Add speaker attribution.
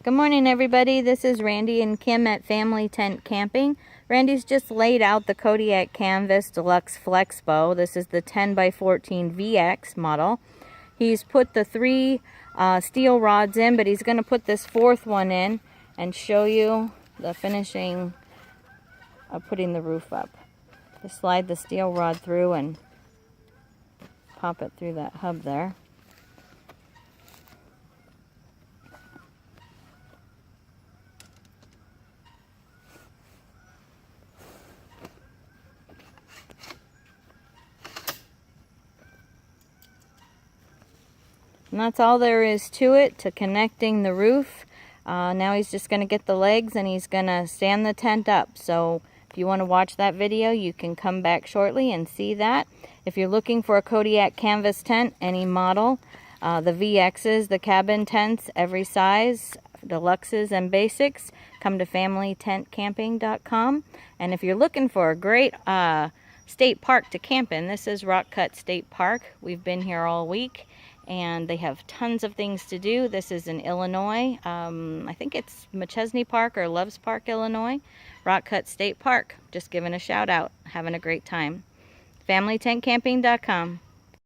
Speaker 1: Good morning, everybody. This is Randy and Kim at Family Tent Camping. Randy's just laid out the Kodiak Canvas Deluxe Flex Bow. This is the 10x14 VX model. He's put the three steel rods in, but he's going to put this fourth one in and show you the finishing of putting the roof up. Just slide the steel rod through and pop it through that hub there. And that's all there is to it, to connecting the roof. Now he's just going to get the legs and he's going to stand the tent up. So if you want to watch that video, you can come back shortly and see that. If you're looking for a Kodiak canvas tent, any model, the VXs, the cabin tents, every size, deluxes and basics, come to FamilyTentCamping.com. And if you're looking for a great state park to camp in, this is Rock Cut State Park. We've been here all week and they have tons of things to do. This is in Illinois. I think it's McChesney Park or Loves Park, Illinois. Rock Cut State Park. Just giving a shout out. Having a great time. FamilyTentCamping.com.